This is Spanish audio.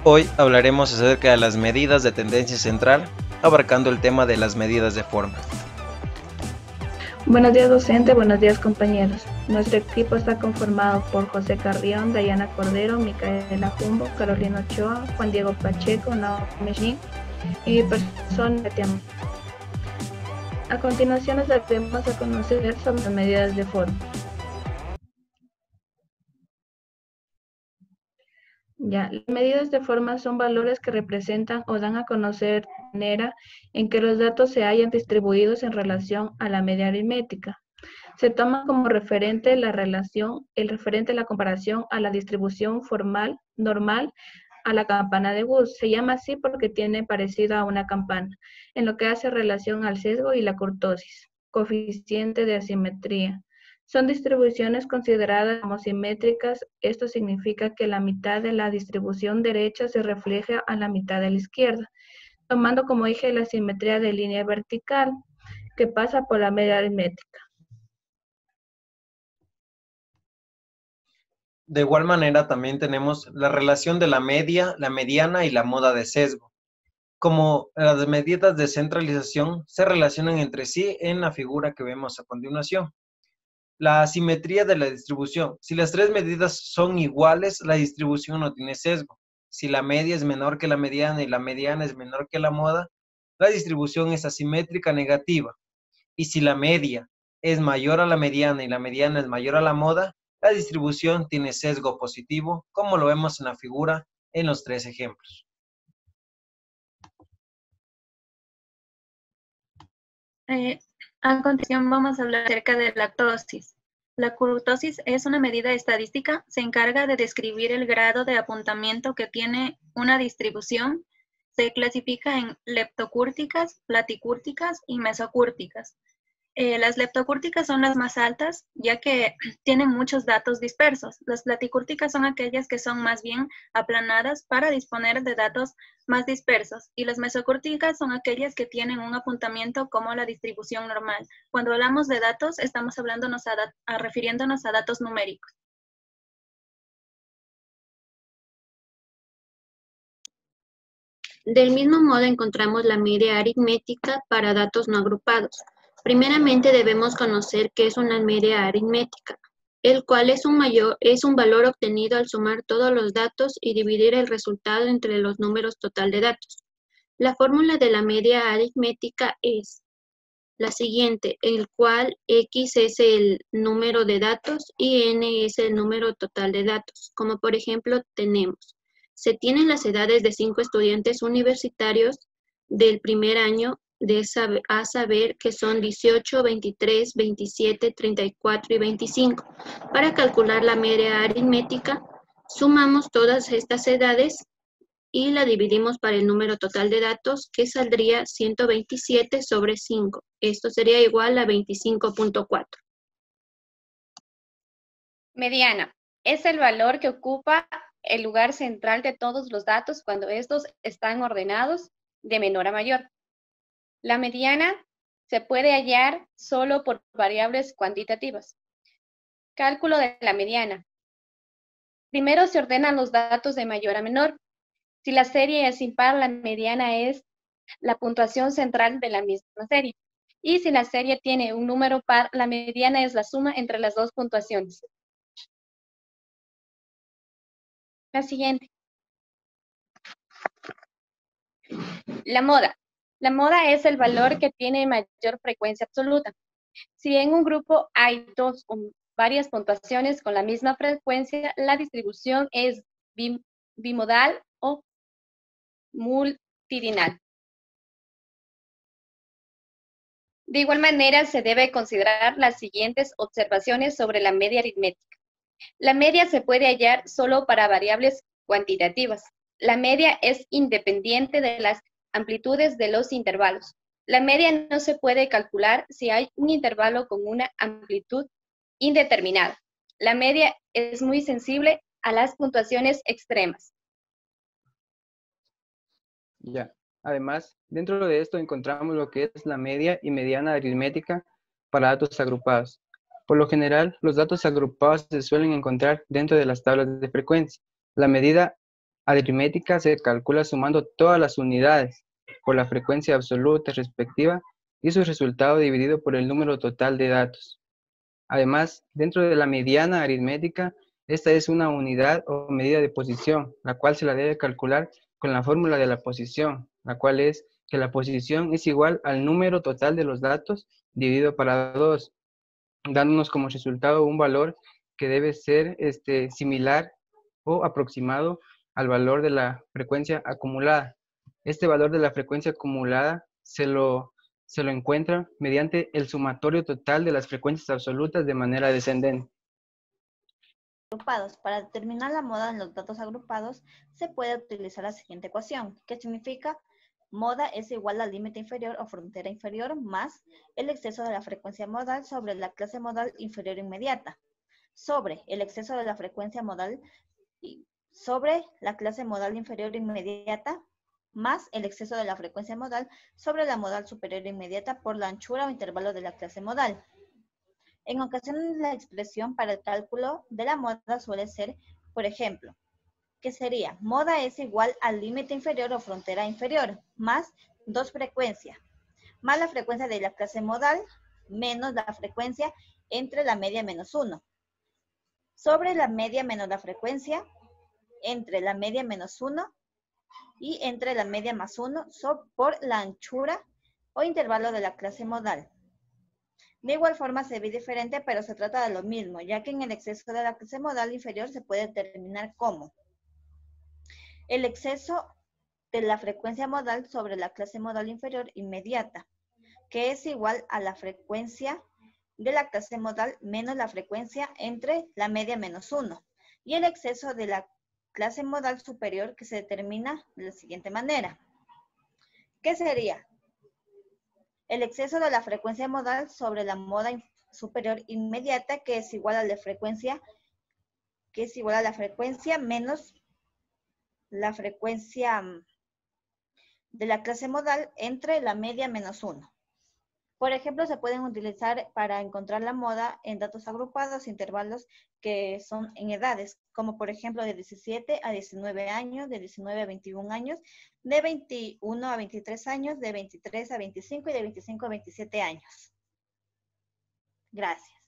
Hoy hablaremos acerca de las medidas de tendencia central, abarcando el tema de las medidas de forma. Buenos días, docente. Buenos días, compañeros. Nuestro equipo está conformado por José Carrión, Dayana Cordero, Micaela Jumbo, Carolina Ochoa, Juan Diego Pacheco, Naomi Shin y persona de tiempo. A continuación nos daremos a conocer sobre las medidas de forma. Las medidas de forma son valores que representan o dan a conocer la manera en que los datos se hayan distribuidos en relación a la media aritmética. Se toma como referente la relación, el referente a la comparación a la distribución formal normal a la campana de Gauss. Se llama así porque tiene parecido a una campana, en lo que hace relación al sesgo y la kurtosis, coeficiente de asimetría. Son distribuciones consideradas como simétricas. Esto significa que la mitad de la distribución derecha se refleja a la mitad de la izquierda, tomando como eje la simetría de línea vertical que pasa por la media aritmética. De igual manera también tenemos la relación de la media, la mediana y la moda de sesgo. Como las medidas de centralización se relacionan entre sí en la figura que vemos a continuación. La asimetría de la distribución. Si las tres medidas son iguales, la distribución no tiene sesgo. Si la media es menor que la mediana y la mediana es menor que la moda, la distribución es asimétrica negativa. Y si la media es mayor a la mediana y la mediana es mayor a la moda, la distribución tiene sesgo positivo, como lo vemos en la figura en los tres ejemplos. A continuación vamos a hablar acerca de la kurtosis. La kurtosis es una medida estadística, se encarga de describir el grado de apuntamiento que tiene una distribución. Se clasifica en leptocúrticas, platicúrticas y mesocúrticas. Las leptocúrticas son las más altas, ya que tienen muchos datos dispersos. Las platicúrticas son aquellas que son más bien aplanadas para disponer de datos más dispersos, y las mesocúrticas son aquellas que tienen un apuntamiento como la distribución normal. Cuando hablamos de datos, estamos refiriéndonos a datos numéricos. Del mismo modo encontramos la media aritmética para datos no agrupados. Primeramente debemos conocer qué es una media aritmética, el cual es un valor obtenido al sumar todos los datos y dividir el resultado entre los números total de datos. La fórmula de la media aritmética es la siguiente, el cual X es el número de datos y N es el número total de datos. Como por ejemplo tenemos, se tienen las edades de 5 estudiantes universitarios del primer año a saber que son 18, 23, 27, 34 y 25. Para calcular la media aritmética, sumamos todas estas edades y la dividimos para el número total de datos, que saldría 127 sobre 5. Esto sería igual a 25.4. Mediana. Es el valor que ocupa el lugar central de todos los datos cuando estos están ordenados de menor a mayor. La mediana se puede hallar solo por variables cuantitativas. Cálculo de la mediana. Primero se ordenan los datos de mayor a menor. Si la serie es impar, la mediana es la puntuación central de la misma serie. Y si la serie tiene un número par, la mediana es la suma entre las dos puntuaciones. La siguiente. La moda. La moda es el valor que tiene mayor frecuencia absoluta. Si en un grupo hay dos o varias puntuaciones con la misma frecuencia, la distribución es bimodal o multidinal. De igual manera, se debe considerar las siguientes observaciones sobre la media aritmética. La media se puede hallar solo para variables cuantitativas. La media es independiente de las amplitudes de los intervalos. La media no se puede calcular si hay un intervalo con una amplitud indeterminada. La media es muy sensible a las puntuaciones extremas. Ya. Además, dentro de esto encontramos lo que es la media y mediana aritmética para datos agrupados. Por lo general, los datos agrupados se suelen encontrar dentro de las tablas de frecuencia. La medida aritmética se calcula sumando todas las unidades por la frecuencia absoluta respectiva y su resultado dividido por el número total de datos. Además, dentro de la mediana aritmética, esta es una unidad o medida de posición, la cual se la debe calcular con la fórmula de la posición, la cual es que la posición es igual al número total de los datos dividido para 2, dándonos como resultado un valor que debe ser similar o aproximado al valor de la frecuencia acumulada. Este valor de la frecuencia acumulada se lo encuentra mediante el sumatorio total de las frecuencias absolutas de manera descendente. Agrupados. Para determinar la moda en los datos agrupados, se puede utilizar la siguiente ecuación, que significa moda es igual al límite inferior o frontera inferior más el exceso de la frecuencia modal sobre la clase modal inferior inmediata, sobre el exceso de la frecuencia modal sobre la clase modal inferior inmediata más el exceso de la frecuencia modal sobre la modal superior inmediata por la anchura o intervalo de la clase modal. En ocasiones la expresión para el cálculo de la moda suele ser, por ejemplo, que sería moda es igual al límite inferior o frontera inferior más 2 frecuencias, más la frecuencia de la clase modal menos la frecuencia entre la media menos 1, sobre la media menos la frecuencia entre la media menos 1 y entre la media más 1 por la anchura o intervalo de la clase modal. De igual forma se ve diferente, pero se trata de lo mismo, ya que en el exceso de la clase modal inferior se puede determinar como el exceso de la frecuencia modal sobre la clase modal inferior inmediata, que es igual a la frecuencia de la clase modal menos la frecuencia entre la media menos 1, y el exceso de la clase modal superior, que se determina de la siguiente manera. ¿Qué sería? El exceso de la frecuencia modal sobre la moda superior inmediata, que es igual a la frecuencia menos la frecuencia de la clase modal entre la media menos 1. Por ejemplo, se pueden utilizar para encontrar la moda en datos agrupados, intervalos que son en edades, como por ejemplo de 17 a 19 años, de 19 a 21 años, de 21 a 23 años, de 23 a 25 y de 25 a 27 años. Gracias.